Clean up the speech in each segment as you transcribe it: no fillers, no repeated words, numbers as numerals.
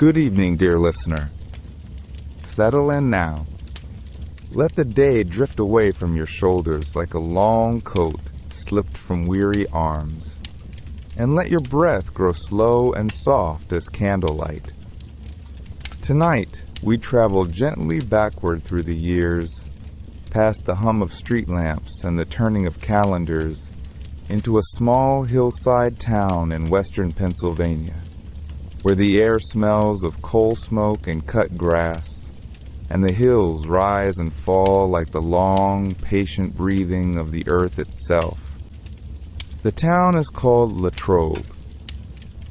Good evening, dear listener. Settle in now. Let the day drift away from your shoulders like a long coat slipped from weary arms, and let your breath grow slow and soft as candlelight. Tonight, we travel gently backward through the years, past the hum of street lamps and the turning of calendars, into a small hillside town in western Pennsylvania, where the air smells of coal smoke and cut grass, and the hills rise and fall like the long, patient breathing of the earth itself. The town is called Latrobe.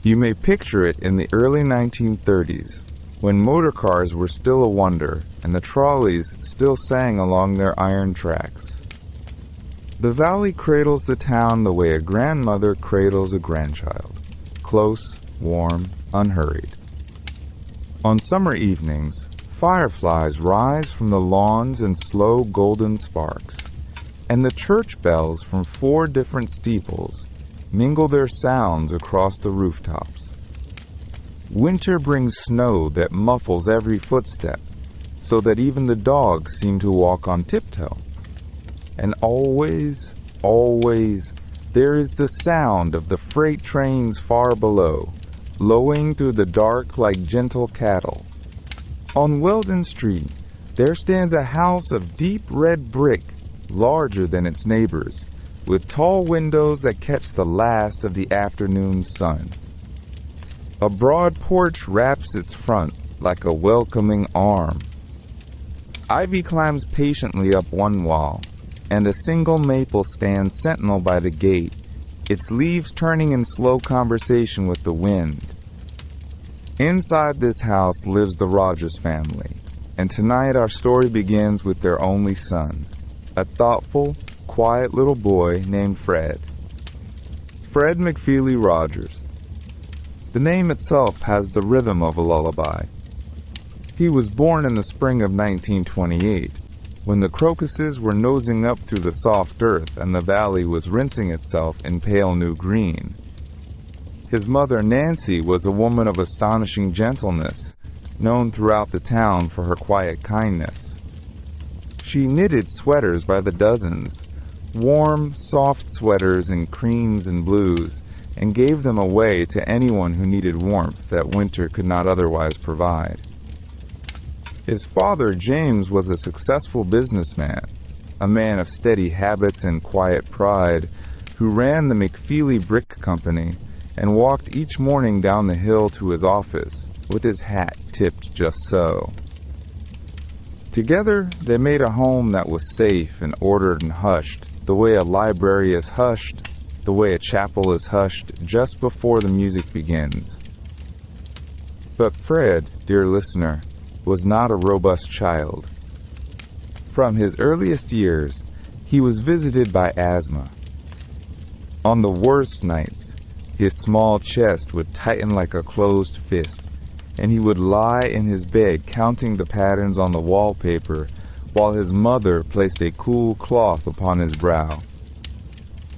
You may picture it in the early 1930s, when motor cars were still a wonder and the trolleys still sang along their iron tracks. The valley cradles the town the way a grandmother cradles a grandchild, close, warm, unhurried. On summer evenings, fireflies rise from the lawns in slow golden sparks, and the church bells from 4 different steeples mingle their sounds across the rooftops. Winter brings snow that muffles every footstep, so that even the dogs seem to walk on tiptoe. And always, always, there is the sound of the freight trains far below, lowing through the dark like gentle cattle. On Weldon Street, there stands a house of deep red brick, larger than its neighbors, with tall windows that catch the last of the afternoon sun. A broad porch wraps its front like a welcoming arm. Ivy climbs patiently up one wall, and a single maple stands sentinel by the gate, its leaves turning in slow conversation with the wind. Inside this house lives the Rogers family, and tonight our story begins with their only son, a thoughtful, quiet little boy named Fred. Fred McFeely Rogers. The name itself has the rhythm of a lullaby. He was born in the spring of 1928, when the crocuses were nosing up through the soft earth and the valley was rinsing itself in pale new green. His mother, Nancy, was a woman of astonishing gentleness, known throughout the town for her quiet kindness. She knitted sweaters by the dozens, warm, soft sweaters in creams and blues, and gave them away to anyone who needed warmth that winter could not otherwise provide. His father, James, was a successful businessman, a man of steady habits and quiet pride, who ran the McFeely Brick Company and walked each morning down the hill to his office with his hat tipped just so. Together, they made a home that was safe and ordered and hushed, the way a library is hushed, the way a chapel is hushed just before the music begins. But Fred, dear listener, was not a robust child. From his earliest years, he was visited by asthma. On the worst nights, his small chest would tighten like a closed fist, and he would lie in his bed counting the patterns on the wallpaper while his mother placed a cool cloth upon his brow.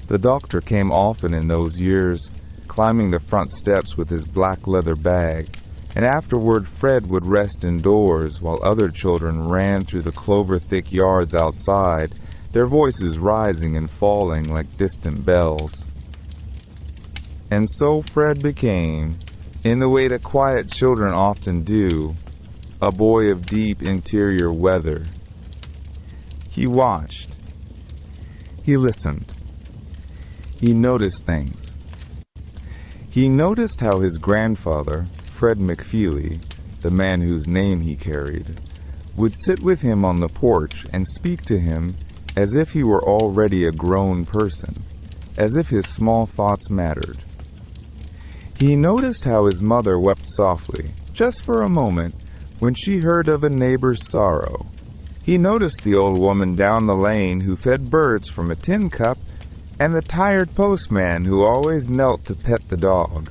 The doctor came often in those years, climbing the front steps with his black leather bag, and afterward Fred would rest indoors while other children ran through the clover-thick yards outside, their voices rising and falling like distant bells. And so Fred became, in the way that quiet children often do, a boy of deep interior weather. He watched. He listened. He noticed things. He noticed how his grandfather, Fred McFeely, the man whose name he carried, would sit with him on the porch and speak to him as if he were already a grown person, as if his small thoughts mattered. He noticed how his mother wept softly, just for a moment, when she heard of a neighbor's sorrow. He noticed the old woman down the lane who fed birds from a tin cup, and the tired postman who always knelt to pet the dog.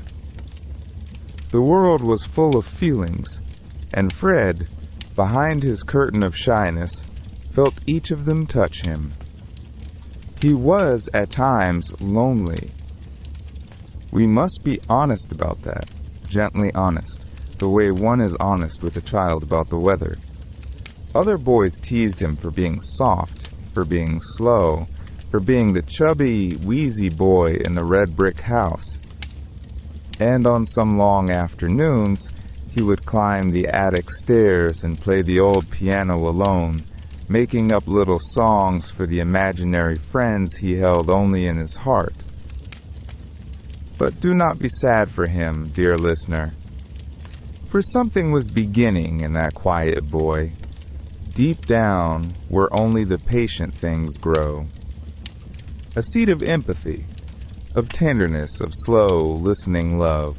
The world was full of feelings, and Fred, behind his curtain of shyness, felt each of them touch him. He was, at times, lonely. We must be honest about that, gently honest, the way one is honest with a child about the weather. Other boys teased him for being soft, for being slow, for being the chubby, wheezy boy in the red brick house. And on some long afternoons, he would climb the attic stairs and play the old piano alone, making up little songs for the imaginary friends he held only in his heart. But do not be sad for him, dear listener, for something was beginning in that quiet boy, deep down where only the patient things grow. A seed of empathy, of tenderness, of slow, listening love.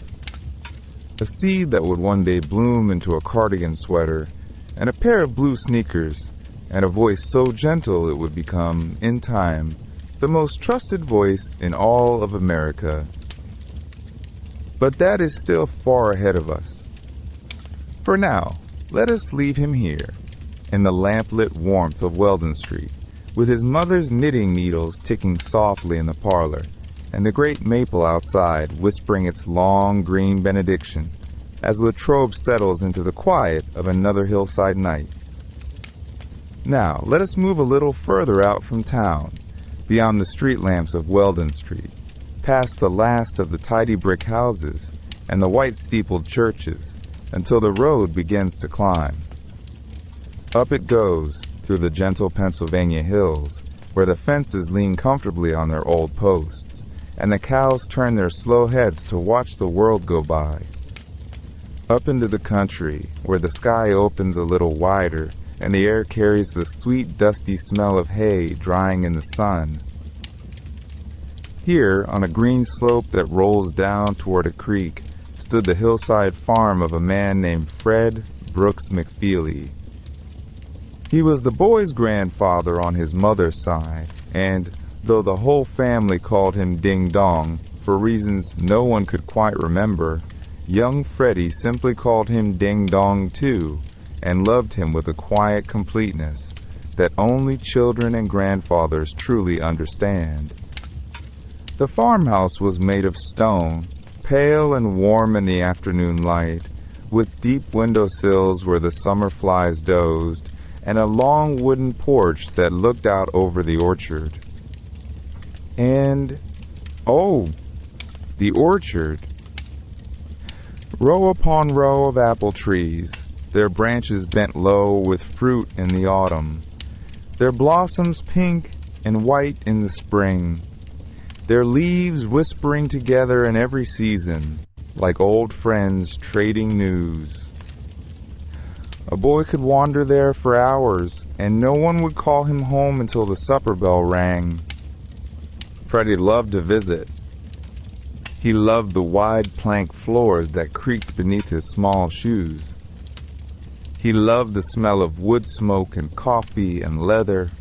A seed that would one day bloom into a cardigan sweater and a pair of blue sneakers and a voice so gentle it would become, in time, the most trusted voice in all of America. But that is still far ahead of us. For now, let us leave him here, in the lamplit warmth of Weldon Street, with his mother's knitting needles ticking softly in the parlor, and the great maple outside whispering its long green benediction as Latrobe settles into the quiet of another hillside night. Now, let us move a little further out from town, beyond the street lamps of Weldon Street, past the last of the tidy brick houses and the white-steepled churches, until the road begins to climb. Up it goes through the gentle Pennsylvania hills, where the fences lean comfortably on their old posts, and the cows turn their slow heads to watch the world go by. Up into the country, where the sky opens a little wider, and the air carries the sweet, dusty smell of hay drying in the sun. Here, on a green slope that rolls down toward a creek, stood the hillside farm of a man named Fred Brooks McFeely. He was the boy's grandfather on his mother's side, and though the whole family called him Ding Dong, for reasons no one could quite remember, young Freddie simply called him Ding Dong too, and loved him with a quiet completeness that only children and grandfathers truly understand. The farmhouse was made of stone, pale and warm in the afternoon light, with deep windowsills where the summer flies dozed, and a long wooden porch that looked out over the orchard. And, oh, the orchard. Row upon row of apple trees, their branches bent low with fruit in the autumn, their blossoms pink and white in the spring, their leaves whispering together in every season, like old friends trading news. A boy could wander there for hours, and no one would call him home until the supper bell rang. Freddie loved to visit. He loved the wide plank floors that creaked beneath his small shoes. He loved the smell of wood smoke and coffee and leather.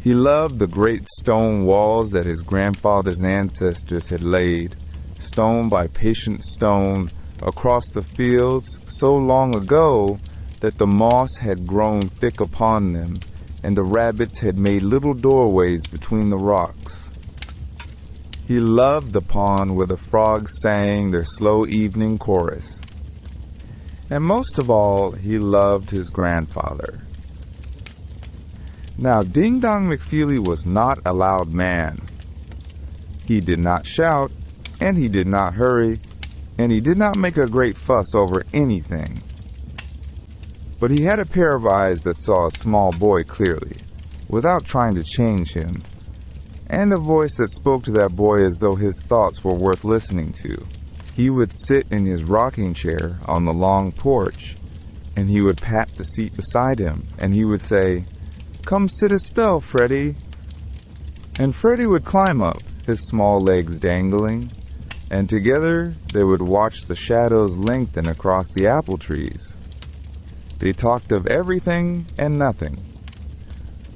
He loved the great stone walls that his grandfather's ancestors had laid, stone by patient stone, across the fields so long ago that the moss had grown thick upon them, and the rabbits had made little doorways between the rocks. He loved the pond where the frogs sang their slow evening chorus. And most of all, he loved his grandfather. Now, Ding Dong McFeely was not a loud man. He did not shout, and he did not hurry, and he did not make a great fuss over anything. But he had a pair of eyes that saw a small boy clearly, without trying to change him, and a voice that spoke to that boy as though his thoughts were worth listening to. He would sit in his rocking chair on the long porch, and he would pat the seat beside him, and he would say, "Come sit a spell, Freddie." And Freddie would climb up, his small legs dangling, and together they would watch the shadows lengthen across the apple trees. They talked of everything and nothing,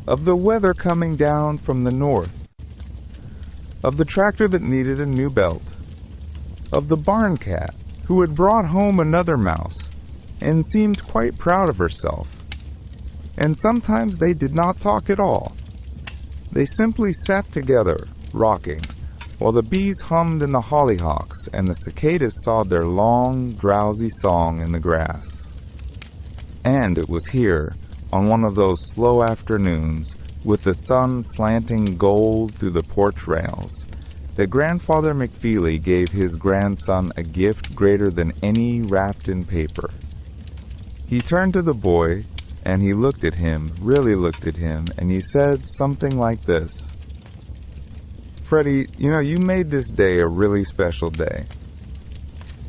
of the weather coming down from the north, of the tractor that needed a new belt, of the barn cat who had brought home another mouse and seemed quite proud of herself. And sometimes they did not talk at all. They simply sat together, rocking, while the bees hummed in the hollyhocks and the cicadas sawed their long, drowsy song in the grass. And it was here, on one of those slow afternoons, with the sun slanting gold through the porch rails, that Grandfather McFeely gave his grandson a gift greater than any wrapped in paper. He turned to the boy, and he looked at him, really looked at him, and he said something like this: "Freddie, you made this day a really special day.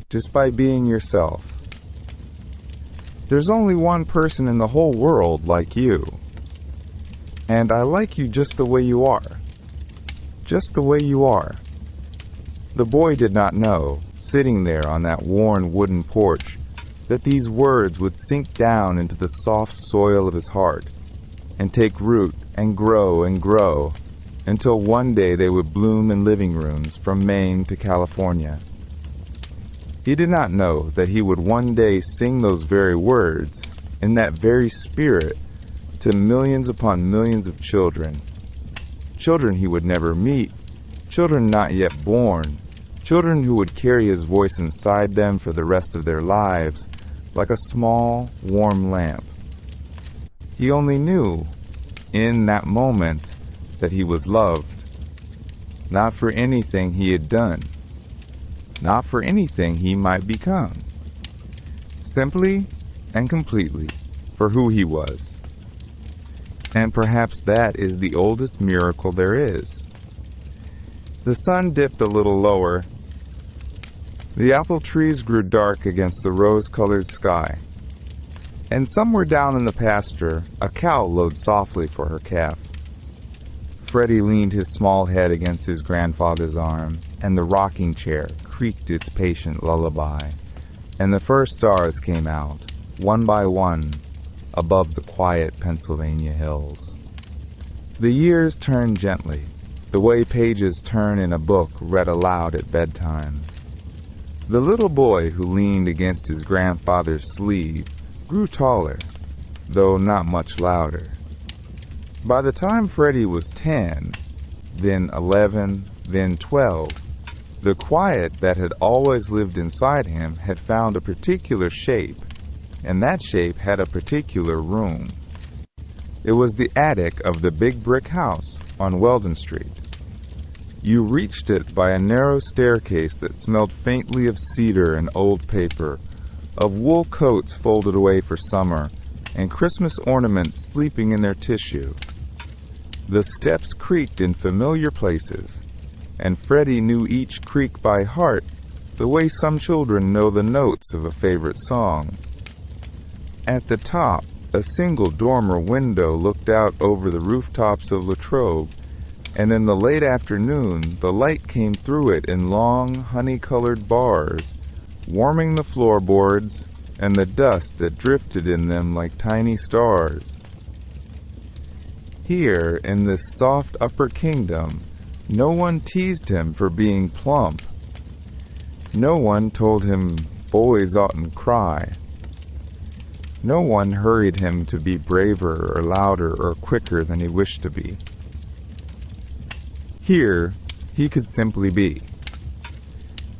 Just by being yourself. There's only one person in the whole world like you. And I like you just the way you are. Just the way you are." The boy did not know, sitting there on that worn wooden porch, that these words would sink down into the soft soil of his heart and take root and grow until one day they would bloom in living rooms from Maine to California. He did not know that he would one day sing those very words, in that very spirit, to millions upon millions of children. Children he would never meet, children not yet born, children who would carry his voice inside them for the rest of their lives, like a small, warm lamp. He only knew, in that moment, that he was loved, not for anything he had done, not for anything he might become, simply and completely for who he was. And perhaps that is the oldest miracle there is. The sun dipped a little lower. The apple trees grew dark against the rose-colored sky. And somewhere down in the pasture, a cow lowed softly for her calf. Freddie leaned his small head against his grandfather's arm, and the rocking chair creaked its patient lullaby, and the first stars came out, one by one, above the quiet Pennsylvania hills. The years turned gently, the way pages turn in a book read aloud at bedtime. The little boy who leaned against his grandfather's sleeve grew taller, though not much louder. By the time Freddie was 10, then 11, then 12, the quiet that had always lived inside him had found a particular shape, and that shape had a particular room. It was the attic of the big brick house on Weldon Street. You reached it by a narrow staircase that smelled faintly of cedar and old paper, of wool coats folded away for summer, and Christmas ornaments sleeping in their tissue. The steps creaked in familiar places, and Freddie knew each creak by heart, the way some children know the notes of a favorite song. At the top, a single dormer window looked out over the rooftops of Latrobe, and in the late afternoon the light came through it in long, honey-colored bars, warming the floorboards and the dust that drifted in them like tiny stars. Here, in this soft upper kingdom, no one teased him for being plump. No one told him boys oughtn't cry. No one hurried him to be braver or louder or quicker than he wished to be. Here, he could simply be.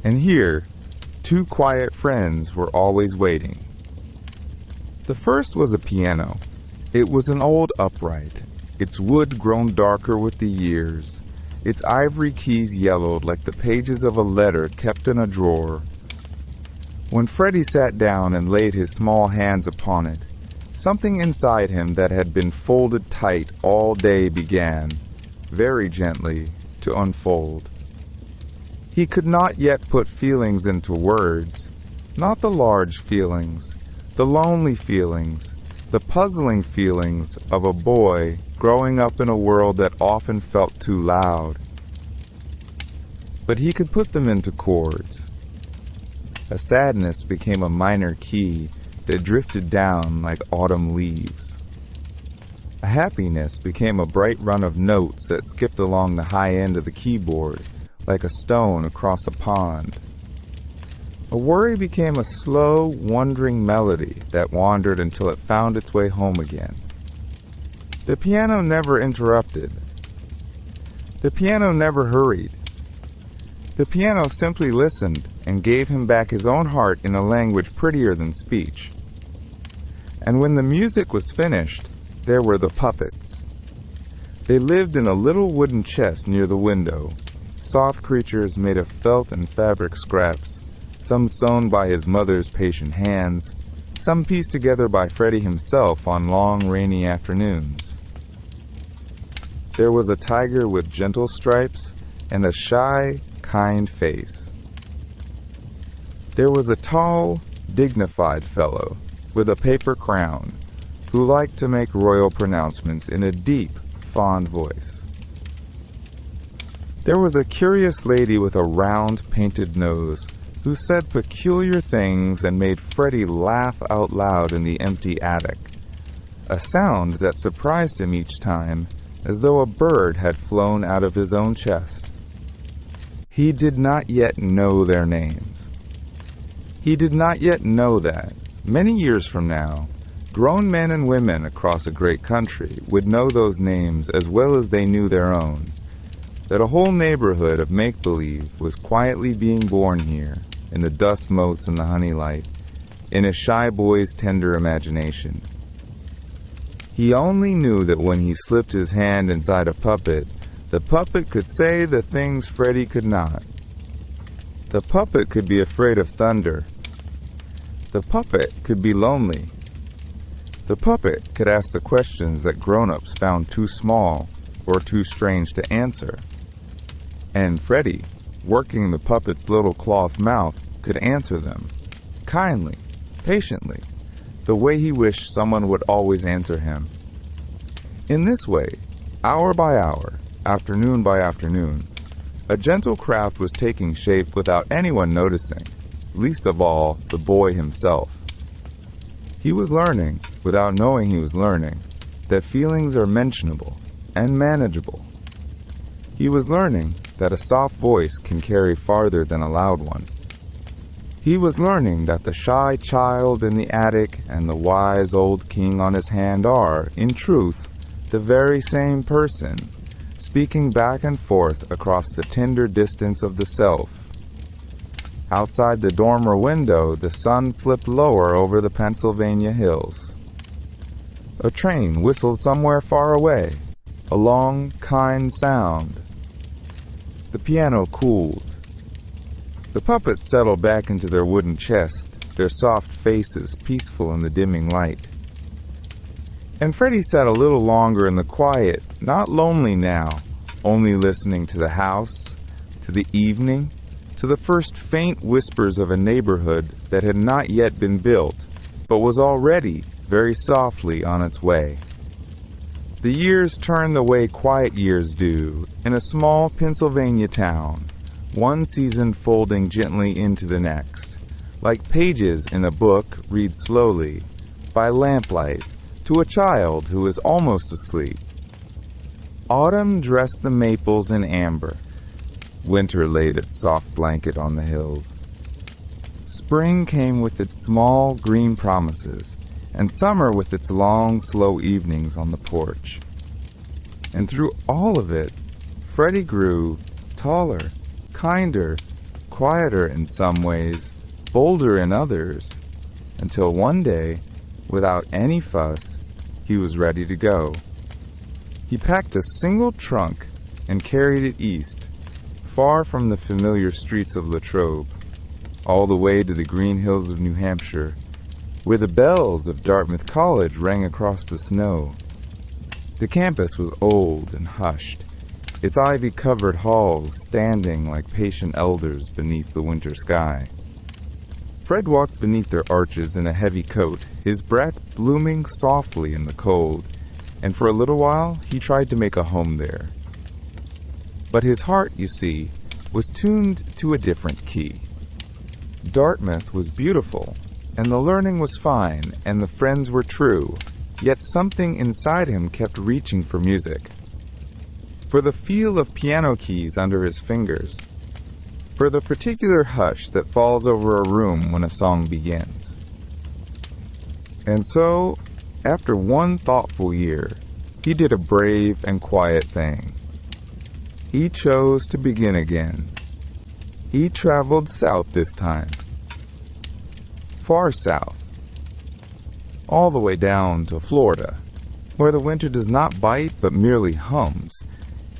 And here, two quiet friends were always waiting. The first was a piano. It was an old upright, its wood grown darker with the years, its ivory keys yellowed like the pages of a letter kept in a drawer. When Freddie sat down and laid his small hands upon it, something inside him that had been folded tight all day began, very gently, to unfold. He could not yet put feelings into words, not the large feelings, the lonely feelings, the puzzling feelings of a boy growing up in a world that often felt too loud. But he could put them into chords. A sadness became a minor key that drifted down like autumn leaves. A happiness became a bright run of notes that skipped along the high end of the keyboard like a stone across a pond. A worry became a slow, wandering melody that wandered until it found its way home again. The piano never interrupted. The piano never hurried. The piano simply listened and gave him back his own heart in a language prettier than speech. And when the music was finished, there were the puppets. They lived in a little wooden chest near the window, soft creatures made of felt and fabric scraps, some sewn by his mother's patient hands, some pieced together by Freddie himself on long rainy afternoons. There was a tiger with gentle stripes and a shy, kind face. There was a tall, dignified fellow with a paper crown who liked to make royal pronouncements in a deep, fond voice. There was a curious lady with a round, painted nose who said peculiar things and made Freddie laugh out loud in the empty attic, a sound that surprised him each time, as though a bird had flown out of his own chest. He did not yet know their names. He did not yet know that, many years from now, grown men and women across a great country would know those names as well as they knew their own, that a whole neighborhood of make-believe was quietly being born here, in the dust motes and the honey light, in a shy boy's tender imagination. He only knew that when he slipped his hand inside a puppet, the puppet could say the things Freddie could not. The puppet could be afraid of thunder. The puppet could be lonely. The puppet could ask the questions that grown-ups found too small or too strange to answer. And Freddie, working the puppet's little cloth mouth, could answer them, kindly, patiently, the way he wished someone would always answer him. In this way, hour by hour, afternoon by afternoon, a gentle craft was taking shape without anyone noticing, least of all the boy himself. He was learning, without knowing he was learning, that feelings are mentionable and manageable. He was learning that a soft voice can carry farther than a loud one. He was learning that the shy child in the attic and the wise old king on his hand are, in truth, the very same person, speaking back and forth across the tender distance of the self. Outside the dormer window, the sun slipped lower over the Pennsylvania hills. A train whistled somewhere far away, a long, kind sound. The piano cooled. The puppets settled back into their wooden chest, their soft faces peaceful in the dimming light. And Freddie sat a little longer in the quiet, not lonely now, only listening to the house, to the evening, to the first faint whispers of a neighborhood that had not yet been built, but was already, very softly, on its way. The years turned the way quiet years do in a small Pennsylvania town, one season folding gently into the next, like pages in a book read slowly, by lamplight, to a child who is almost asleep. Autumn dressed the maples in amber. Winter laid its soft blanket on the hills. Spring came with its small green promises, and summer with its long, slow evenings on the porch. And through all of it, Freddie grew taller, kinder, quieter in some ways, bolder in others, until one day, without any fuss, he was ready to go. He packed a single trunk and carried it east, far from the familiar streets of Latrobe, all the way to the green hills of New Hampshire, where the bells of Dartmouth College rang across the snow. The campus was old and hushed, its ivy-covered halls standing like patient elders beneath the winter sky. Fred walked beneath their arches in a heavy coat, his breath blooming softly in the cold, and for a little while he tried to make a home there. But his heart, you see, was tuned to a different key. Dartmouth was beautiful, and the learning was fine, and the friends were true, yet something inside him kept reaching for music. For the feel of piano keys under his fingers, for the particular hush that falls over a room when a song begins. And so, after one thoughtful year, he did a brave and quiet thing. He chose to begin again. He traveled south this time. Far south. All the way down to Florida, where the winter does not bite but merely hums,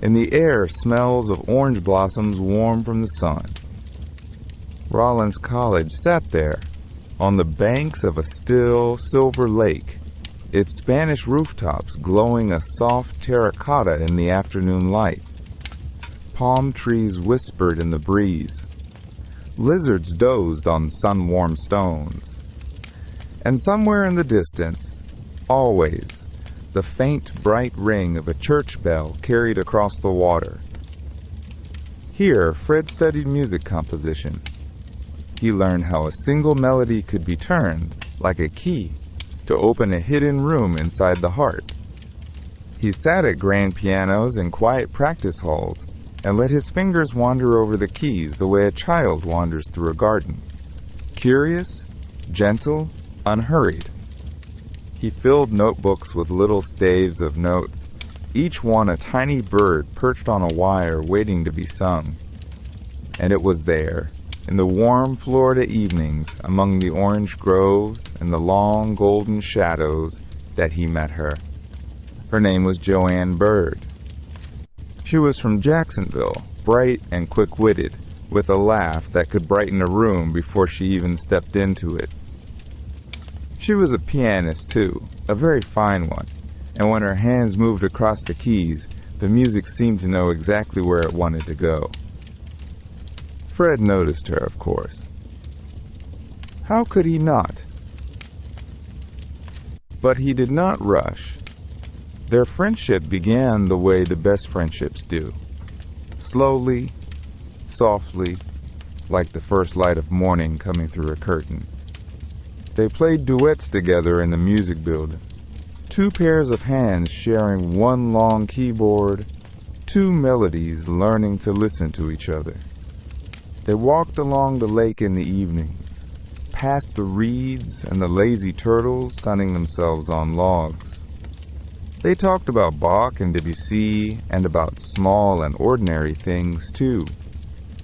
and the air smells of orange blossoms warm from the sun. Rollins College sat there, on the banks of a still silver lake, its Spanish rooftops glowing a soft terracotta in the afternoon light. Palm trees whispered in the breeze. Lizards dozed on sun-warmed stones. And somewhere in the distance, always, the faint, bright ring of a church bell carried across the water. Here, Fred studied music composition. He learned how a single melody could be turned, like a key, to open a hidden room inside the heart. He sat at grand pianos and quiet practice halls and let his fingers wander over the keys the way a child wanders through a garden. Curious, gentle, unhurried. He filled notebooks with little staves of notes, each one a tiny bird perched on a wire waiting to be sung. And it was there, in the warm Florida evenings, among the orange groves and the long golden shadows, that he met her. Her name was Joanne Bird. She was from Jacksonville, bright and quick-witted, with a laugh that could brighten a room before she even stepped into it. She was a pianist, too, a very fine one, and when her hands moved across the keys, the music seemed to know exactly where it wanted to go. Fred noticed her, of course. How could he not? But he did not rush. Their friendship began the way the best friendships do. Slowly, softly, like the first light of morning coming through a curtain. They played duets together in the music building. Two pairs of hands sharing one long keyboard, two melodies learning to listen to each other. They walked along the lake in the evenings, past the reeds and the lazy turtles sunning themselves on logs. They talked about Bach and Debussy and about small and ordinary things, too.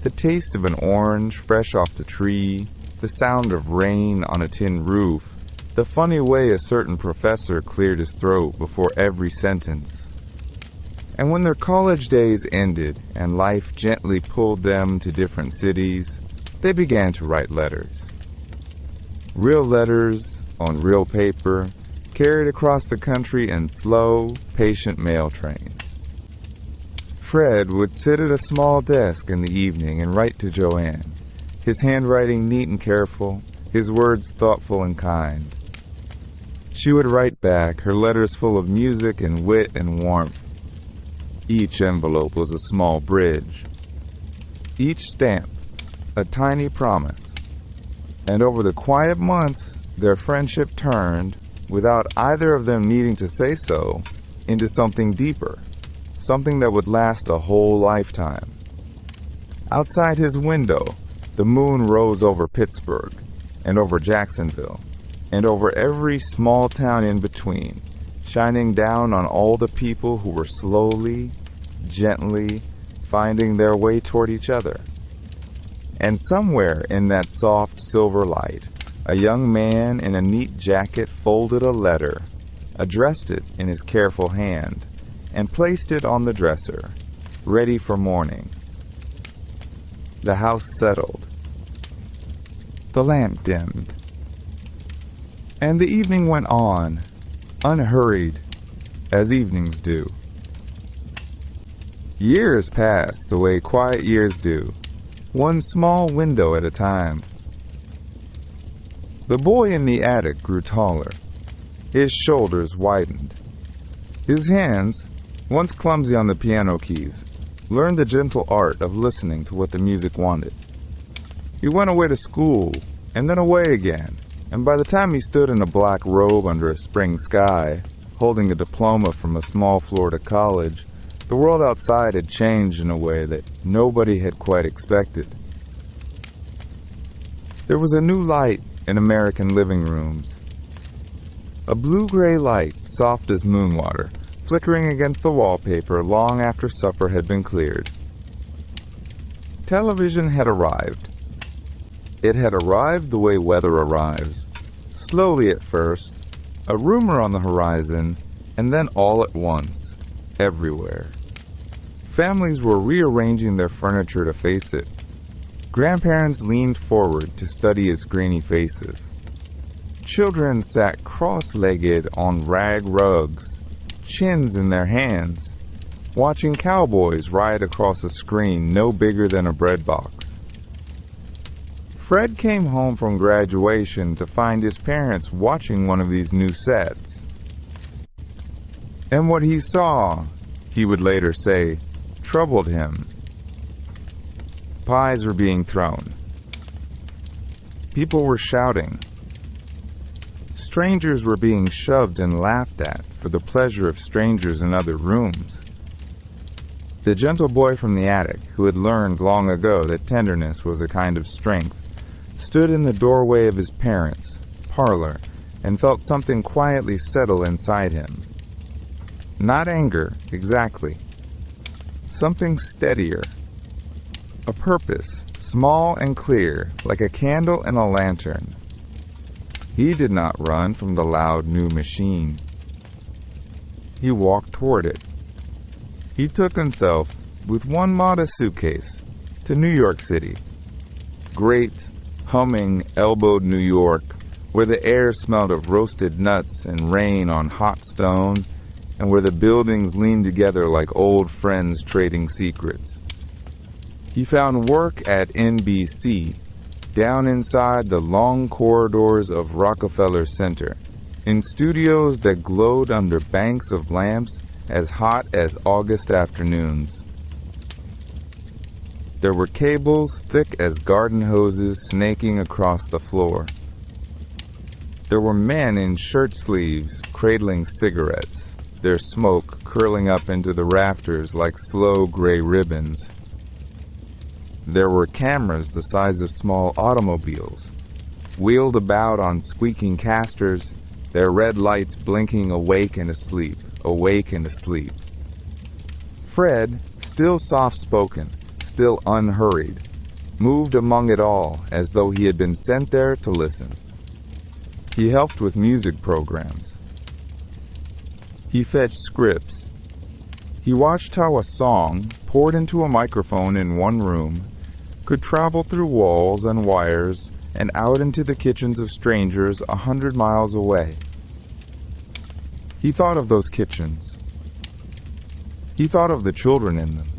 The taste of an orange fresh off the tree, the sound of rain on a tin roof, the funny way a certain professor cleared his throat before every sentence. And when their college days ended and life gently pulled them to different cities, they began to write letters. Real letters on real paper, carried across the country in slow, patient mail trains. Fred would sit at a small desk in the evening and write to Joanne, his handwriting neat and careful, his words thoughtful and kind. She would write back, her letters full of music and wit and warmth. Each envelope was a small bridge. Each stamp, a tiny promise. And over the quiet months, their friendship turned, without either of them needing to say so, into something deeper, something that would last a whole lifetime. Outside his window, the moon rose over Pittsburgh, and over Jacksonville, and over every small town in between, shining down on all the people who were slowly, gently finding their way toward each other. And somewhere in that soft silver light, a young man in a neat jacket folded a letter, addressed it in his careful hand, and placed it on the dresser, ready for morning. The house settled. The lamp dimmed. And the evening went on, unhurried, as evenings do. Years passed the way quiet years do, one small window at a time. The boy in the attic grew taller. His shoulders widened. His hands, once clumsy on the piano keys, learned the gentle art of listening to what the music wanted. He went away to school, and then away again, and by the time he stood in a black robe under a spring sky, holding a diploma from a small Florida college, the world outside had changed in a way that nobody had quite expected. There was a new light in American living rooms. A blue-gray light, soft as moon water, flickering against the wallpaper long after supper had been cleared. Television had arrived. It had arrived the way weather arrives, slowly at first, a rumor on the horizon, and then all at once, everywhere. Families were rearranging their furniture to face it. Grandparents leaned forward to study its grainy faces. Children sat cross-legged on rag rugs, chins in their hands, watching cowboys ride across a screen no bigger than a bread box. Fred came home from graduation to find his parents watching one of these new sets. And what he saw, he would later say, troubled him. Pies were being thrown. People were shouting. Strangers were being shoved and laughed at for the pleasure of strangers in other rooms. The gentle boy from the attic, who had learned long ago that tenderness was a kind of strength, stood in the doorway of his parents' parlor and felt something quietly settle inside him. Not anger, exactly. Something steadier. A purpose, small and clear, like a candle in a lantern. He did not run from the loud new machine. He walked toward it. He took himself, with one modest suitcase, to New York City. Great, humming, elbowed New York, where the air smelled of roasted nuts and rain on hot stone, and where the buildings leaned together like old friends trading secrets. He found work at NBC, down inside the long corridors of Rockefeller Center, in studios that glowed under banks of lamps as hot as August afternoons. There were cables thick as garden hoses snaking across the floor. There were men in shirt sleeves cradling cigarettes, their smoke curling up into the rafters like slow gray ribbons. There were cameras the size of small automobiles, wheeled about on squeaking casters, their red lights blinking awake and asleep, awake and asleep. Fred, still soft-spoken, still unhurried, moved among it all as though he had been sent there to listen. He helped with music programs. He fetched scripts. He watched how a song, poured into a microphone in one room, could travel through walls and wires and out into the kitchens of strangers 100 miles away. He thought of those kitchens. He thought of the children in them.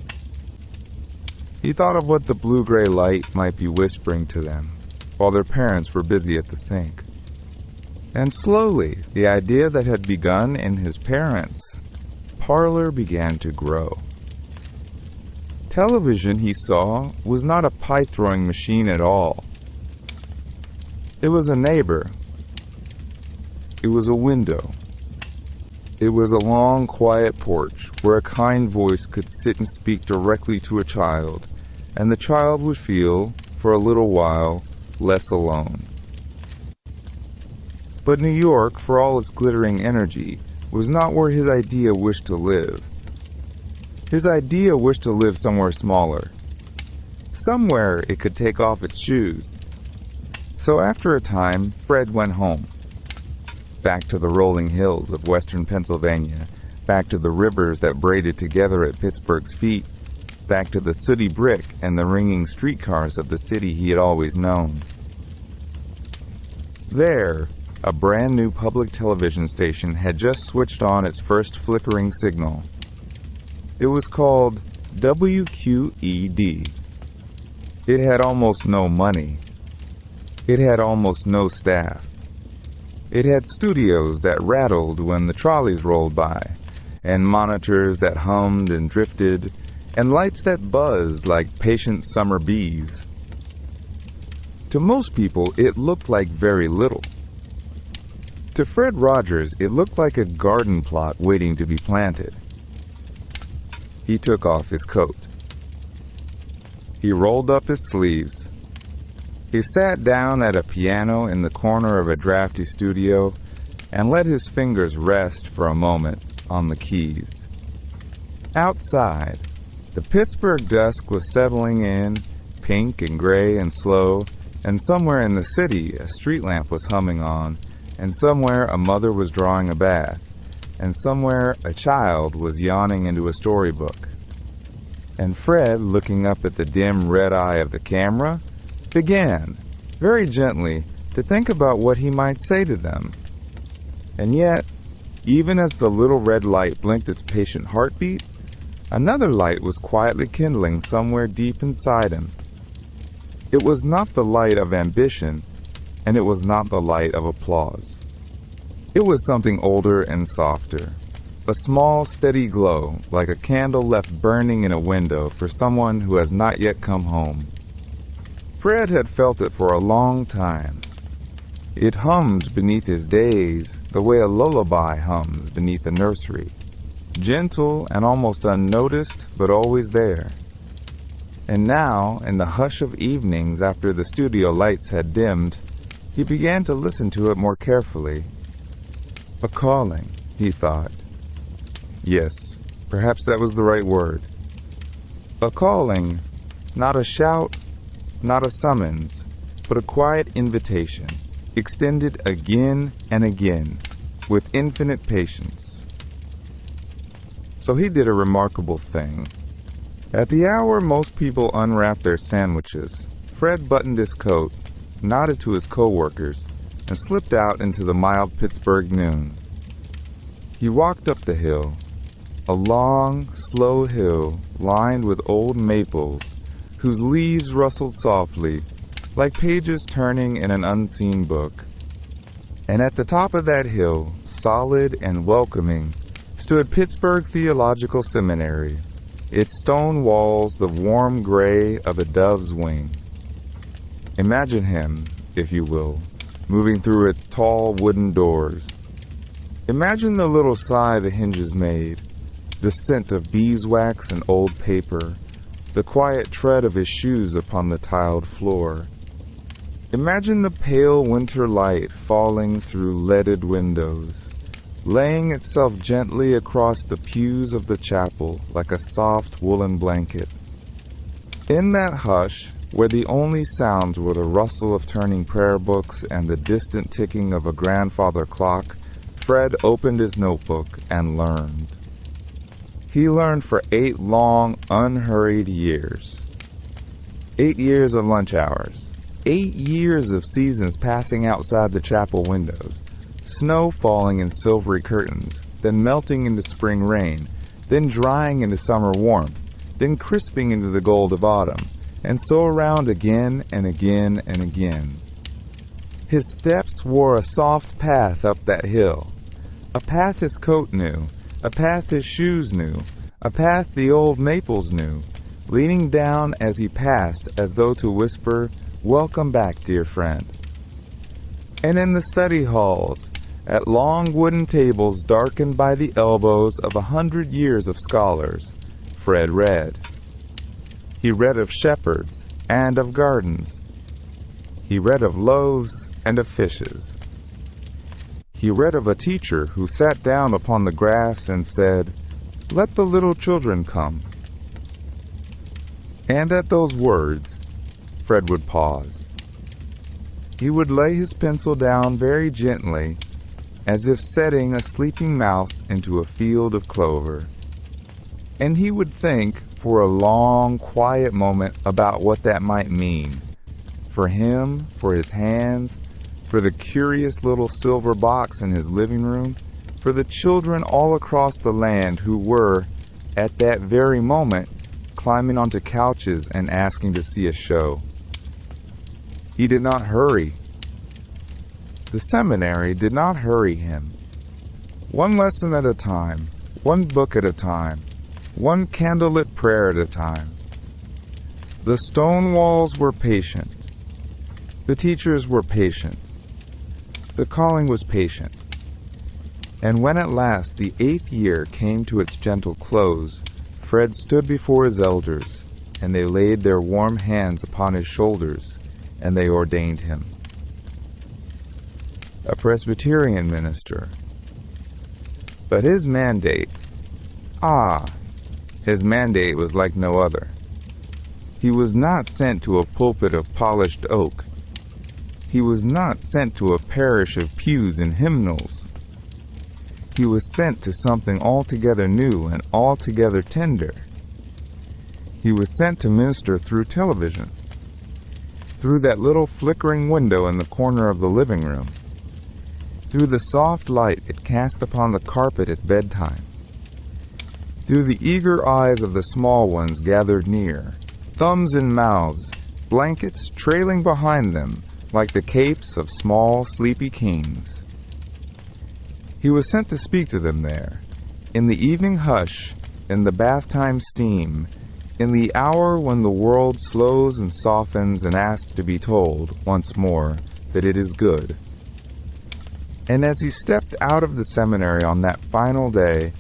He thought of what the blue-gray light might be whispering to them while their parents were busy at the sink. And slowly, the idea that had begun in his parents' parlor began to grow. Television, he saw, was not a pie-throwing machine at all. It was a neighbor. It was a window. It was a long, quiet porch where a kind voice could sit and speak directly to a child, and the child would feel, for a little while, less alone. But New York, for all its glittering energy, was not where his idea wished to live. His idea wished to live somewhere smaller. Somewhere it could take off its shoes. So after a time, Fred went home. Back to the rolling hills of western Pennsylvania, back to the rivers that braided together at Pittsburgh's feet, back to the sooty brick and the ringing streetcars of the city he had always known. There, a brand new public television station had just switched on its first flickering signal. It was called WQED. It had almost no money. It had almost no staff. It had studios that rattled when the trolleys rolled by, and monitors that hummed and drifted, and lights that buzzed like patient summer bees. To most people, it looked like very little. To Fred Rogers, it looked like a garden plot waiting to be planted. He took off his coat. He rolled up his sleeves. He sat down at a piano in the corner of a drafty studio and let his fingers rest for a moment on the keys. Outside, the Pittsburgh dusk was settling in pink and gray and slow, and somewhere in the city a street lamp was humming on, and somewhere a mother was drawing a bath, and somewhere a child was yawning into a storybook. And Fred, looking up at the dim red eye of the camera, began, very gently, to think about what he might say to them. And yet, even as the little red light blinked its patient heartbeat, another light was quietly kindling somewhere deep inside him. It was not the light of ambition, and it was not the light of applause. It was something older and softer, a small, steady glow, like a candle left burning in a window for someone who has not yet come home. Fred had felt it for a long time. It hummed beneath his days the way a lullaby hums beneath a nursery, gentle and almost unnoticed, but always there. And now, in the hush of evenings after the studio lights had dimmed, he began to listen to it more carefully. A calling, he thought. Yes, perhaps that was the right word. A calling, not a shout, not a summons, but a quiet invitation, extended again and again, with infinite patience. So he did a remarkable thing. At the hour most people unwrap their sandwiches, Fred buttoned his coat, nodded to his co-workers, and slipped out into the mild Pittsburgh noon. He walked up the hill, a long, slow hill lined with old maples whose leaves rustled softly, like pages turning in an unseen book. And at the top of that hill, solid and welcoming, stood Pittsburgh Theological Seminary, its stone walls the warm gray of a dove's wing. Imagine him, if you will, moving through its tall wooden doors. Imagine the little sigh the hinges made, the scent of beeswax and old paper, the quiet tread of his shoes upon the tiled floor. Imagine the pale winter light falling through leaded windows, laying itself gently across the pews of the chapel like a soft woolen blanket. In that hush, where the only sounds were the rustle of turning prayer books and the distant ticking of a grandfather clock, Fred opened his notebook and learned. He learned for 8 long, unhurried years. 8 years of lunch hours. 8 years of seasons passing outside the chapel windows. Snow falling in silvery curtains, then melting into spring rain, then drying into summer warmth, then crisping into the gold of autumn, and so around again and again and again. His steps wore a soft path up that hill, a path his coat knew, a path his shoes knew, a path the old maples knew, leaning down as he passed as though to whisper, "Welcome back, dear friend." And in the study halls, at long wooden tables darkened by the elbows of 100 years of scholars, Fred read. He read of shepherds and of gardens. He read of loaves and of fishes. He read of a teacher who sat down upon the grass and said, "Let the little children come." And at those words, Fred would pause. He would lay his pencil down very gently, as if setting a sleeping mouse into a field of clover. And he would think for a long, quiet moment about what that might mean. For him, for his hands, for the curious little silver box in his living room, for the children all across the land who were, at that very moment, climbing onto couches and asking to see a show. He did not hurry. The seminary did not hurry him. One lesson at a time, one book at a time, one candlelit prayer at a time. The stone walls were patient. The teachers were patient. The calling was patient. And when at last the 8th year came to its gentle close, Fred stood before his elders, and they laid their warm hands upon his shoulders, and they ordained him a Presbyterian minister. But his mandate was like no other. He was not sent to a pulpit of polished oak. He was not sent to a parish of pews and hymnals. He was sent to something altogether new and altogether tender. He was sent to minister through television, through that little flickering window in the corner of the living room, through the soft light it cast upon the carpet at bedtime, through the eager eyes of the small ones gathered near, thumbs in mouths, blankets trailing behind them like the capes of small, sleepy kings. He was sent to speak to them there, in the evening hush, in the bath-time steam, in the hour when the world slows and softens and asks to be told, once more, that it is good. And as he stepped out of the seminary on that final day,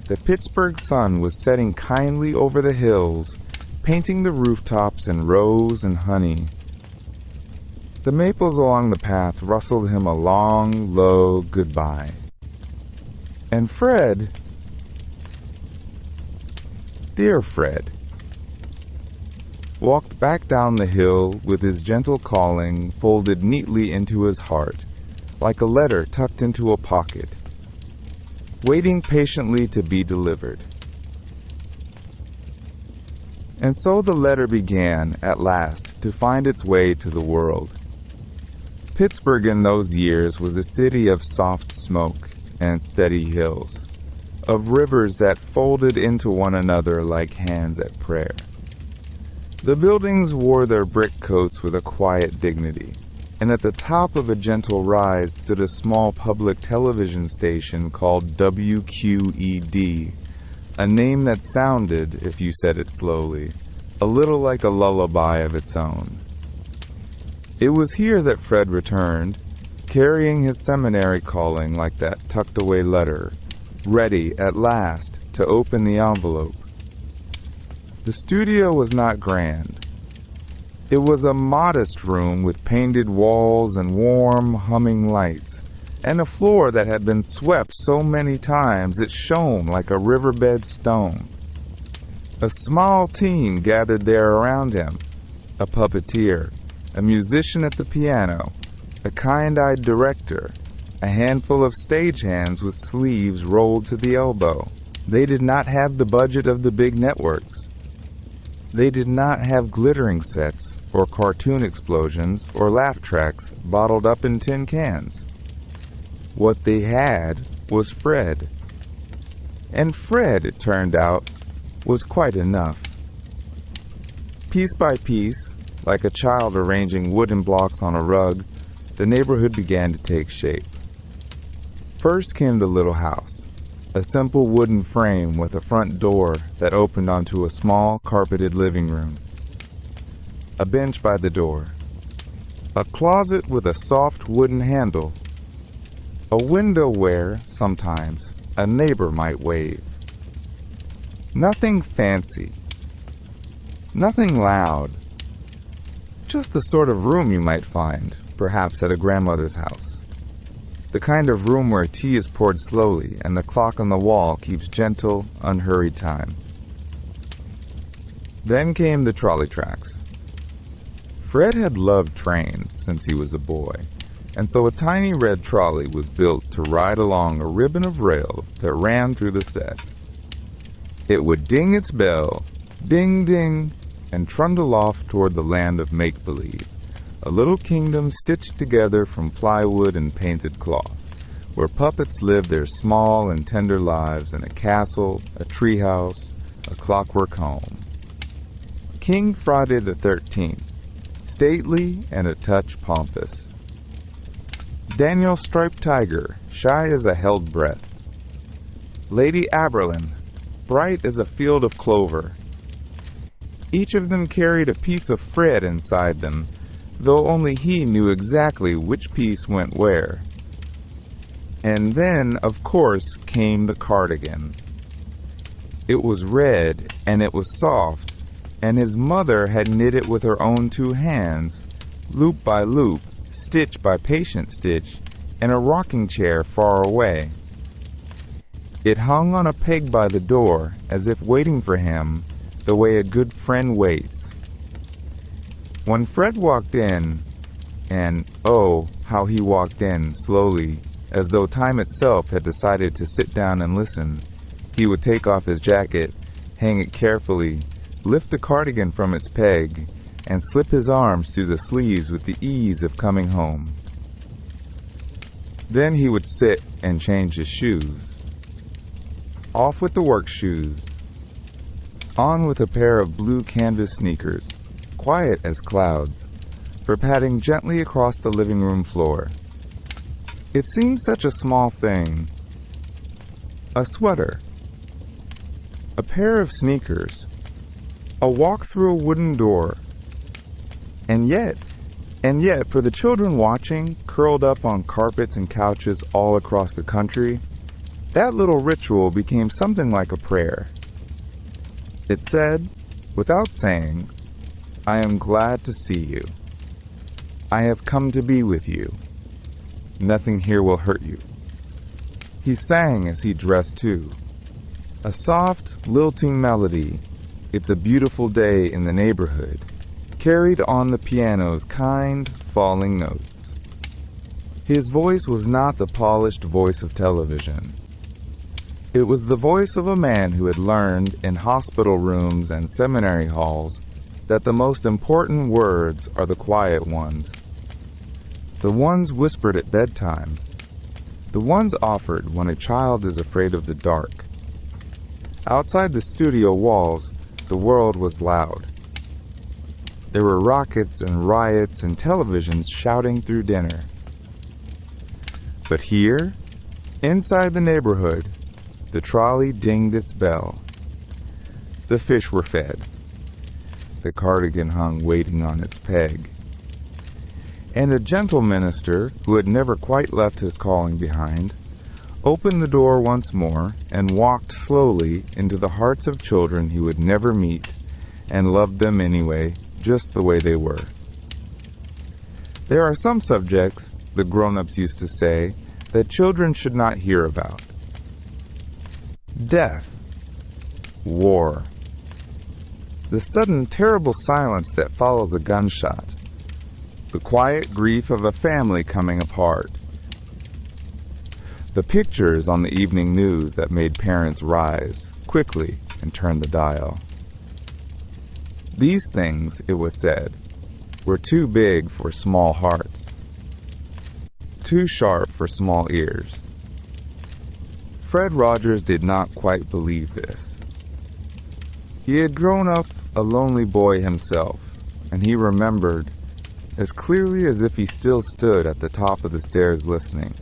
the Pittsburgh sun was setting kindly over the hills, painting the rooftops in rose and honey. The maples along the path rustled him a long, low goodbye. And Fred, dear Fred, walked back down the hill with his gentle calling folded neatly into his heart, like a letter tucked into a pocket, waiting patiently to be delivered. And so the letter began, at last, to find its way to the world. Pittsburgh in those years was a city of soft smoke and steady hills, of rivers that folded into one another like hands at prayer. The buildings wore their brick coats with a quiet dignity, and at the top of a gentle rise stood a small public television station called WQED, a name that sounded, if you said it slowly, a little like a lullaby of its own. It was here that Fred returned, carrying his seminary calling like that tucked-away letter, ready, at last, to open the envelope. The studio was not grand. It was a modest room with painted walls and warm, humming lights, and a floor that had been swept so many times it shone like a riverbed stone. A small team gathered there around him, a puppeteer, a musician at the piano, a kind-eyed director, a handful of stagehands with sleeves rolled to the elbow. They did not have the budget of the big networks. They did not have glittering sets, or cartoon explosions, or laugh tracks bottled up in tin cans. What they had was Fred. And Fred, it turned out, was quite enough. Piece by piece, like a child arranging wooden blocks on a rug, the neighborhood began to take shape. First came the little house, a simple wooden frame with a front door that opened onto a small carpeted living room. A bench by the door, a closet with a soft wooden handle, a window where, sometimes, a neighbor might wave. Nothing fancy, nothing loud, just the sort of room you might find, perhaps at a grandmother's house. The kind of room where tea is poured slowly and the clock on the wall keeps gentle, unhurried time. Then came the trolley tracks. Fred had loved trains since he was a boy, and so a tiny red trolley was built to ride along a ribbon of rail that ran through the set. It would ding its bell, ding, ding, and trundle off toward the land of make-believe, a little kingdom stitched together from plywood and painted cloth, where puppets lived their small and tender lives in a castle, a treehouse, a clockwork home. King Friday the 13th, stately and a touch pompous. Daniel Striped Tiger, shy as a held breath. Lady Aberlin, bright as a field of clover. Each of them carried a piece of Fred inside them, though only he knew exactly which piece went where. And then, of course, came the cardigan. It was red, and it was soft, and his mother had knit it with her own 2 hands, loop by loop, stitch by patient stitch, in a rocking chair far away. It hung on a peg by the door, as if waiting for him, the way a good friend waits, When Fred walked in, and oh, how he walked in slowly, as though time itself had decided to sit down and listen, he would take off his jacket, hang it carefully, lift the cardigan from its peg, and slip his arms through the sleeves with the ease of coming home. Then he would sit and change his shoes. Off with the work shoes. On with a pair of blue canvas sneakers, quiet as clouds, for padding gently across the living room floor. It seemed such a small thing. A sweater. A pair of sneakers. A walk through a wooden door. And yet, for the children watching, curled up on carpets and couches all across the country, that little ritual became something like a prayer. It said, without saying, "I am glad to see you. I have come to be with you. Nothing here will hurt you." He sang as he dressed too. A soft, lilting melody, "It's a beautiful day in the neighborhood," carried on the piano's kind, falling notes. His voice was not the polished voice of television. It was the voice of a man who had learned in hospital rooms and seminary halls that the most important words are the quiet ones, the ones whispered at bedtime, the ones offered when a child is afraid of the dark. Outside the studio walls, the world was loud. There were rockets and riots and televisions shouting through dinner. But here, inside the neighborhood, the trolley dinged its bell. The fish were fed. The cardigan hung waiting on its peg. And a gentle minister, who had never quite left his calling behind, opened the door once more and walked slowly into the hearts of children he would never meet, and loved them anyway, just the way they were. There are some subjects, the grown-ups used to say, that children should not hear about. Death. War. The sudden terrible silence that follows a gunshot. The quiet grief of a family coming apart. The pictures on the evening news that made parents rise quickly and turn the dial. These things, it was said, were too big for small hearts, too sharp for small ears. Fred Rogers did not quite believe this. He had grown up a lonely boy himself, and he remembered, as clearly as if he still stood at the top of the stairs listening,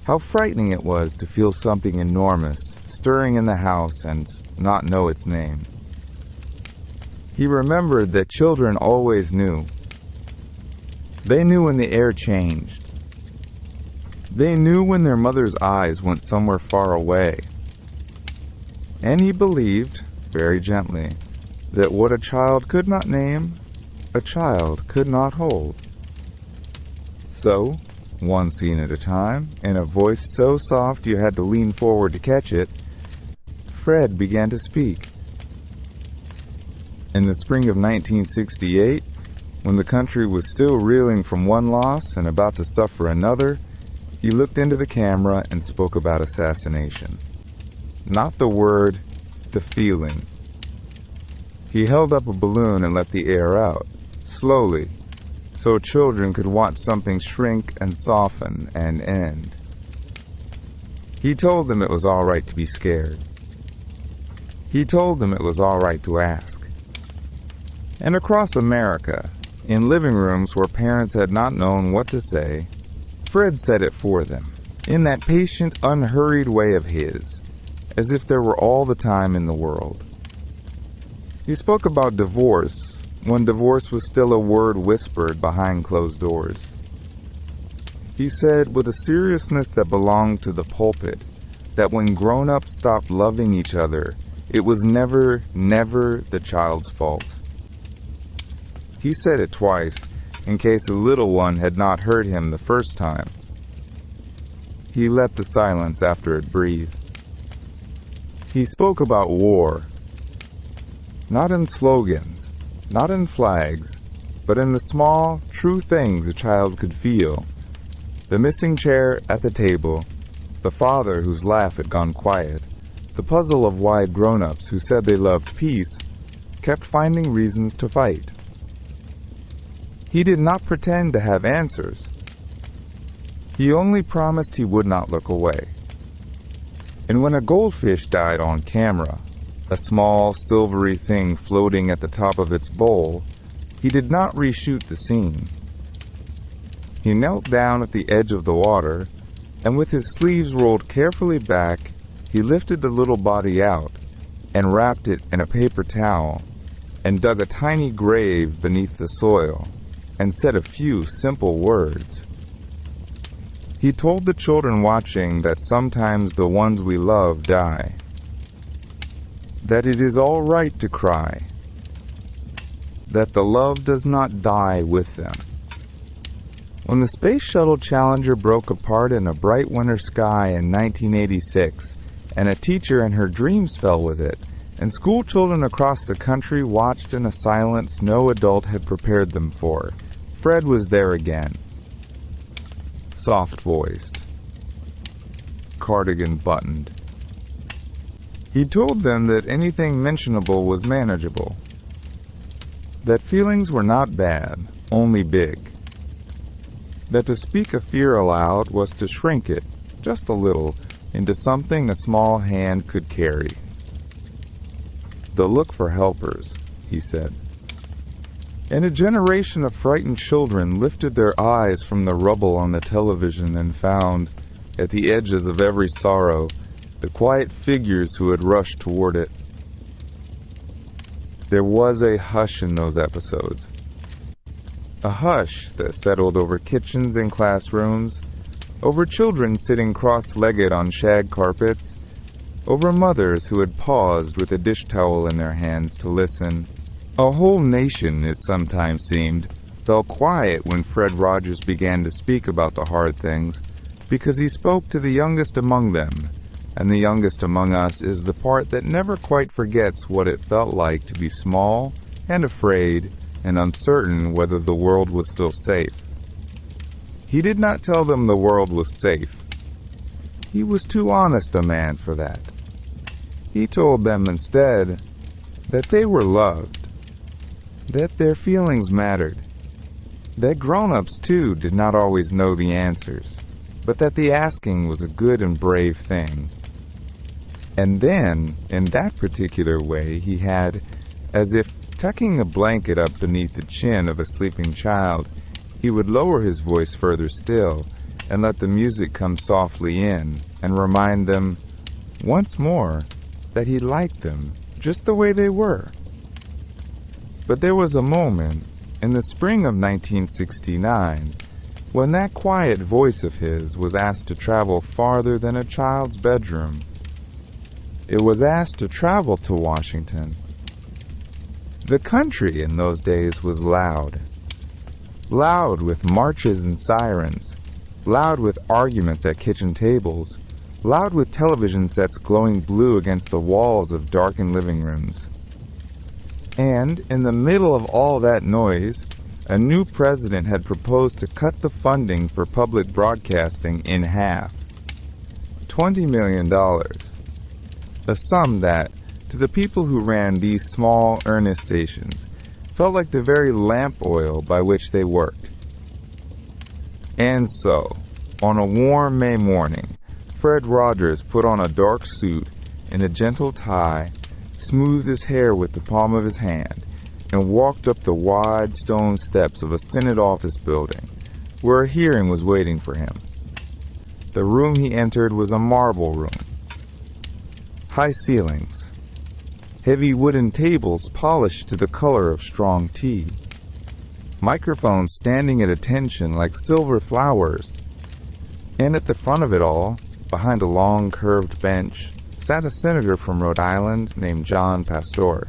how frightening it was to feel something enormous stirring in the house and not know its name. He remembered that children always knew. They knew when the air changed. They knew when their mother's eyes went somewhere far away. And he believed, very gently, that what a child could not name, a child could not hold. So, one scene at a time, in a voice so soft you had to lean forward to catch it, Fred began to speak. In the spring of 1968, when the country was still reeling from one loss and about to suffer another, he looked into the camera and spoke about assassination. Not the word, the feeling. He held up a balloon and let the air out, slowly, so children could watch something shrink and soften and end. He told them it was all right to be scared. He told them it was all right to ask. And across America, in living rooms where parents had not known what to say, Fred said it for them, in that patient, unhurried way of his, as if there were all the time in the world. He spoke about divorce, when divorce was still a word whispered behind closed doors. He said, with a seriousness that belonged to the pulpit, that when grown-ups stopped loving each other, it was never, never the child's fault. He said it twice, in case the little one had not heard him the first time. He let the silence after it breathe. He spoke about war, not in slogans, not in flags, but in the small, true things a child could feel. The missing chair at the table, the father whose laugh had gone quiet, the puzzle of why grown-ups who said they loved peace kept finding reasons to fight. He did not pretend to have answers. He only promised he would not look away. And when a goldfish died on camera, a small, silvery thing floating at the top of its bowl, he did not reshoot the scene. He knelt down at the edge of the water, and with his sleeves rolled carefully back, he lifted the little body out and wrapped it in a paper towel and dug a tiny grave beneath the soil and said a few simple words. He told the children watching that sometimes the ones we love die, that it is all right to cry, that the love does not die with them. When the Space Shuttle Challenger broke apart in a bright winter sky in 1986, and a teacher and her dreams fell with it, and school children across the country watched in a silence no adult had prepared them for, Fred was there again. Soft-voiced, cardigan buttoned. He told them that anything mentionable was manageable, that feelings were not bad, only big, that to speak a fear aloud was to shrink it, just a little, into something a small hand could carry. The look for helpers, he said. And a generation of frightened children lifted their eyes from the rubble on the television and found, at the edges of every sorrow, the quiet figures who had rushed toward it. There was a hush in those episodes. A hush that settled over kitchens and classrooms, over children sitting cross-legged on shag carpets, over mothers who had paused with a dish towel in their hands to listen. A whole nation, it sometimes seemed, fell quiet when Fred Rogers began to speak about the hard things, because he spoke to the youngest among them, and the youngest among us is the part that never quite forgets what it felt like to be small and afraid and uncertain whether the world was still safe. He did not tell them the world was safe. He was too honest a man for that. He told them instead that they were loved, that their feelings mattered, that grown-ups too did not always know the answers, but that the asking was a good and brave thing. And then, in that particular way, he had, as if tucking a blanket up beneath the chin of a sleeping child, he would lower his voice further still and let the music come softly in and remind them, once more, that he liked them just the way they were. But there was a moment, in the spring of 1969, when that quiet voice of his was asked to travel farther than a child's bedroom. It was asked to travel to Washington. The country in those days was loud. Loud with marches and sirens, loud with arguments at kitchen tables, loud with television sets glowing blue against the walls of darkened living rooms. And in the middle of all that noise, a new president had proposed to cut the funding for public broadcasting in half. $20 million. A sum that, to the people who ran these small, earnest stations, felt like the very lamp oil by which they worked. And so, on a warm May morning, Fred Rogers put on a dark suit and a gentle tie, smoothed his hair with the palm of his hand, and walked up the wide stone steps of a Senate office building, where a hearing was waiting for him. The room he entered was a marble room. High ceilings, heavy wooden tables polished to the color of strong tea, microphones standing at attention like silver flowers, and at the front of it all, behind a long curved bench, sat a senator from Rhode Island named John Pastor,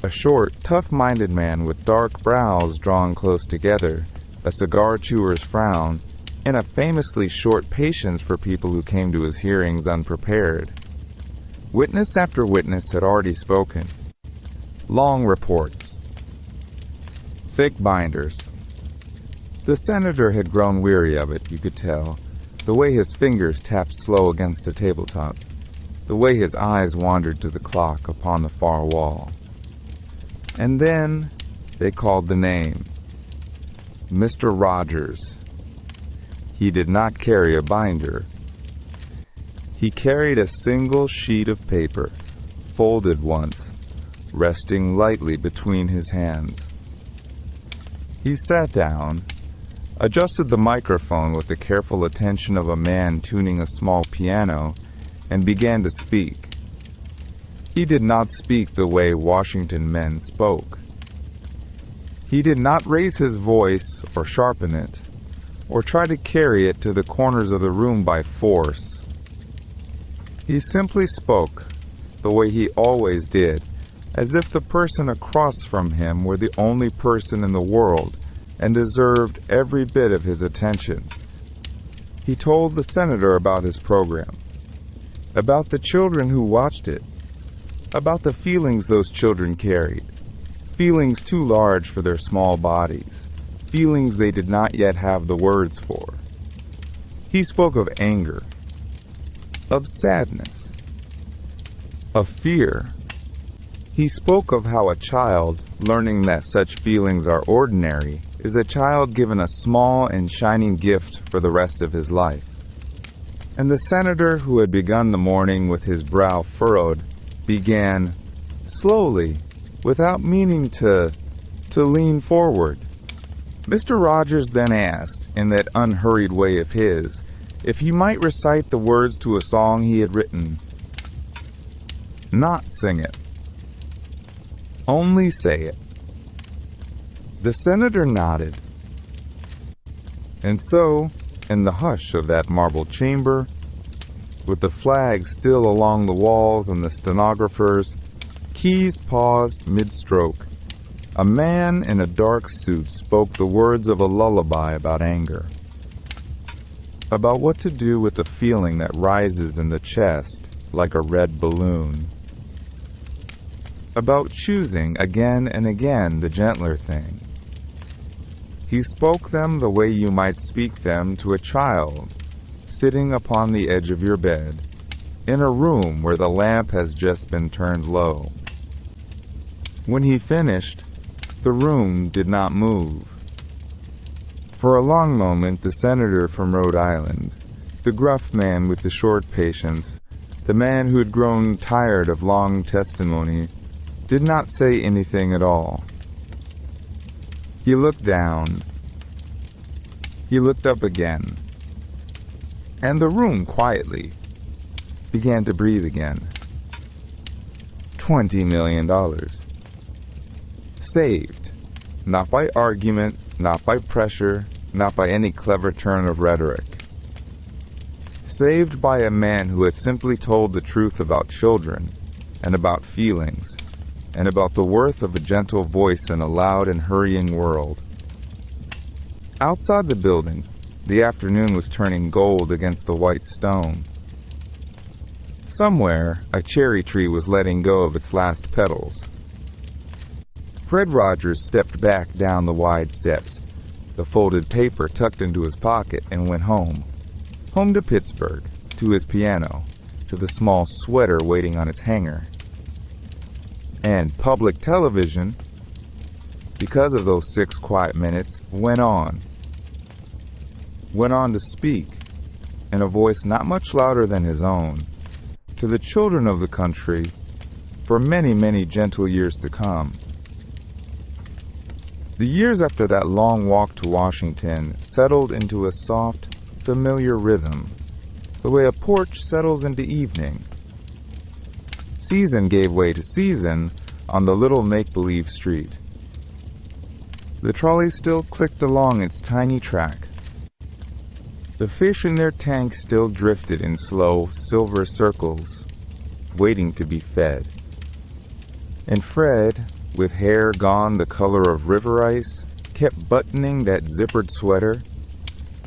a short, tough-minded man with dark brows drawn close together, a cigar chewer's frown, and a famously short patience for people who came to his hearings unprepared. Witness after witness had already spoken. Long reports. thick binders. The senator had grown weary of it, you could tell, the way his fingers tapped slow against the tabletop, the way his eyes wandered to the clock upon the far wall. And then they called the name. Mr. Rogers. He did not carry a binder. He carried a single sheet of paper, folded once, resting lightly between his hands. He sat down, adjusted the microphone with the careful attention of a man tuning a small piano, and began to speak. He did not speak the way Washington men spoke. He did not raise his voice or sharpen it, or try to carry it to the corners of the room by force. He simply spoke the way he always did, as if the person across from him were the only person in the world and deserved every bit of his attention. He told the senator about his program, about the children who watched it, about the feelings those children carried, feelings too large for their small bodies, feelings they did not yet have the words for. He spoke of anger, of sadness, of fear. He spoke of how a child, learning that such feelings are ordinary, is a child given a small and shining gift for the rest of his life. And the senator, who had begun the morning with his brow furrowed, began, slowly, without meaning to lean forward. Mr. Rogers then asked, in that unhurried way of his, if he might recite the words to a song he had written. Not sing it. Only say it. The senator nodded. And so, in the hush of that marble chamber, with the flag still along the walls and the stenographers, keys paused mid-stroke, a man in a dark suit spoke the words of a lullaby about anger, about what to do with the feeling that rises in the chest like a red balloon, about choosing again and again the gentler thing. He spoke them the way you might speak them to a child, sitting upon the edge of your bed, in a room where the lamp has just been turned low. When he finished, the room did not move. For a long moment, the senator from Rhode Island, the gruff man with the short patience, the man who had grown tired of long testimony, did not say anything at all. He looked down. He looked up again. And the room quietly began to breathe again. $20 million. Saved. Not by argument, not by pressure, not by any clever turn of rhetoric. Saved by a man who had simply told the truth about children, and about feelings, and about the worth of a gentle voice in a loud and hurrying world. Outside the building, the afternoon was turning gold against the white stone. Somewhere, a cherry tree was letting go of its last petals. Fred Rogers stepped back down the wide steps, the folded paper tucked into his pocket, and went home. Home to Pittsburgh, to his piano, to the small sweater waiting on its hanger. And public television, because of those 6 quiet minutes, went on to speak, in a voice not much louder than his own, to the children of the country for many, many gentle years to come. The years after that long walk to Washington settled into a soft, familiar rhythm, the way a porch settles into evening. Season gave way to season on the little make-believe street. The trolley still clicked along its tiny track. The fish in their tank still drifted in slow, silver circles, waiting to be fed. And Fred, with hair gone the color of river ice, kept buttoning that zippered sweater,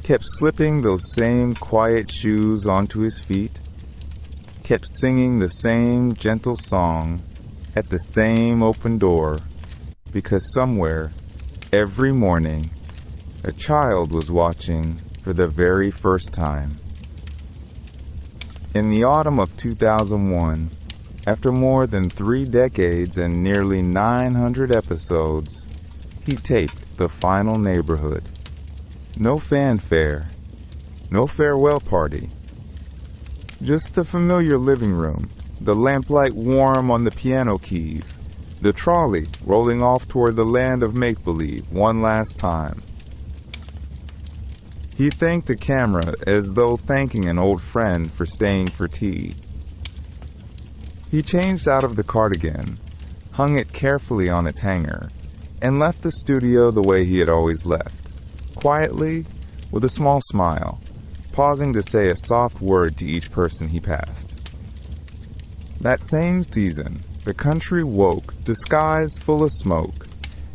kept slipping those same quiet shoes onto his feet, kept singing the same gentle song at the same open door, because somewhere every morning, a child was watching for the very first time. In the autumn of 2001, after more than 3 decades and nearly 900 episodes, he taped the final neighborhood. No fanfare, no farewell party. Just the familiar living room, the lamplight warm on the piano keys, the trolley rolling off toward the land of make-believe one last time. He thanked the camera as though thanking an old friend for staying for tea. He changed out of the cardigan, hung it carefully on its hanger, and left the studio the way he had always left, quietly, with a small smile, pausing to say a soft word to each person he passed. That same season, the country woke to skies full of smoke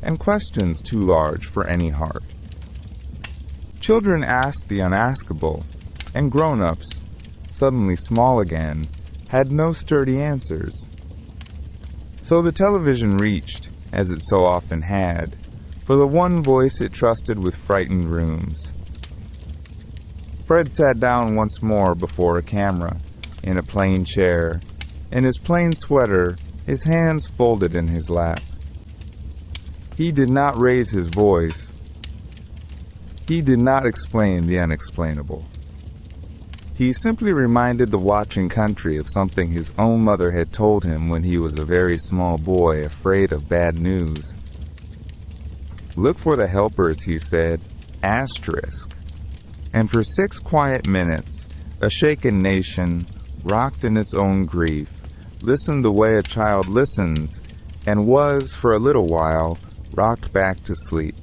and questions too large for any heart. Children asked the unaskable, and grown-ups, suddenly small again, had no sturdy answers. So the television reached, as it so often had, for the one voice it trusted with frightened rooms. Fred sat down once more before a camera, in a plain chair, in his plain sweater, his hands folded in his lap. He did not raise his voice. He did not explain the unexplainable. He simply reminded the watching country of something his own mother had told him when he was a very small boy afraid of bad news. Look for the helpers, he said, asterisk. And for 6 quiet minutes, a shaken nation, rocked in its own grief, listened the way a child listens, and was, for a little while, rocked back to sleep.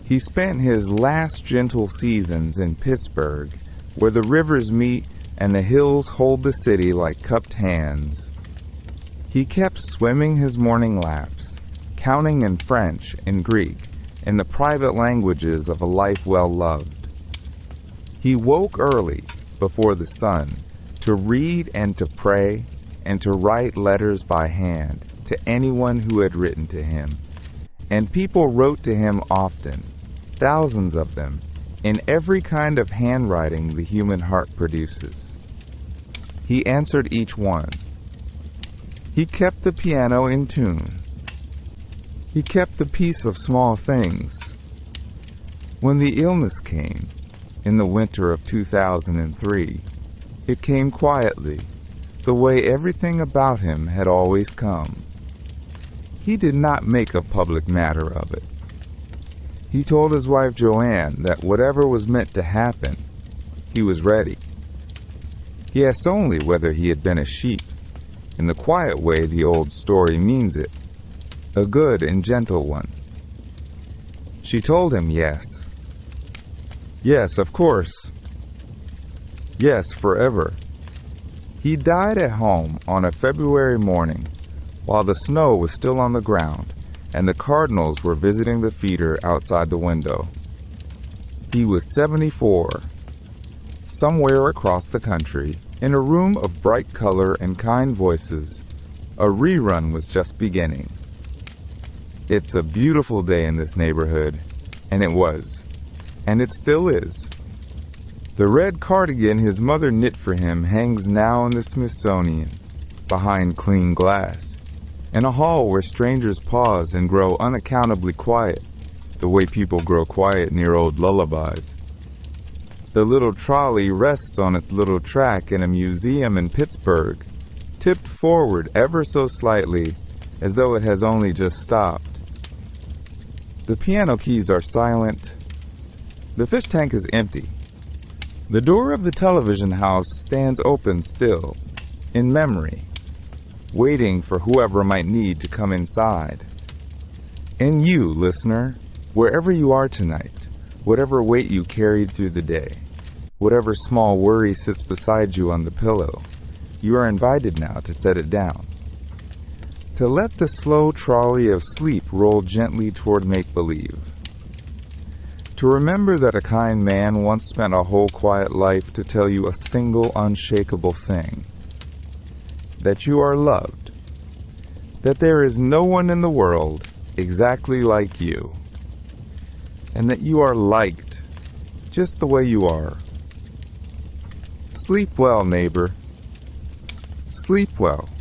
He spent his last gentle seasons in Pittsburgh, where the rivers meet and the hills hold the city like cupped hands. He kept swimming his morning laps, counting in French and Greek, in the private languages of a life well loved. He woke early, before the sun, to read and to pray, and to write letters by hand to anyone who had written to him. And people wrote to him often, thousands of them, in every kind of handwriting the human heart produces. He answered each one. He kept the piano in tune. He kept the peace of small things. When the illness came, in the winter of 2003, it came quietly, the way everything about him had always come. He did not make a public matter of it. He told his wife Joanne that whatever was meant to happen, he was ready. He asked only whether he had been a sheep, in the quiet way the old story means it, a good and gentle one. She told him yes. Yes, of course. Yes, forever. He died at home on a February morning, while the snow was still on the ground, and the cardinals were visiting the feeder outside the window. He was 74. Somewhere across the country, in a room of bright color and kind voices, a rerun was just beginning. It's a beautiful day in this neighborhood, and it was, and it still is. The red cardigan his mother knit for him hangs now in the Smithsonian, behind clean glass, in a hall where strangers pause and grow unaccountably quiet, the way people grow quiet near old lullabies. The little trolley rests on its little track in a museum in Pittsburgh, tipped forward ever so slightly, as though it has only just stopped. The piano keys are silent. The fish tank is empty. The door of the television house stands open still, in memory, waiting for whoever might need to come inside. And you, listener, wherever you are tonight, whatever weight you carried through the day, whatever small worry sits beside you on the pillow, you are invited now to set it down. To let the slow trolley of sleep roll gently toward make-believe. To remember that a kind man once spent a whole quiet life to tell you a single unshakable thing. That you are loved. That there is no one in the world exactly like you. and that you are liked just the way you are. Sleep well, neighbor. Sleep well.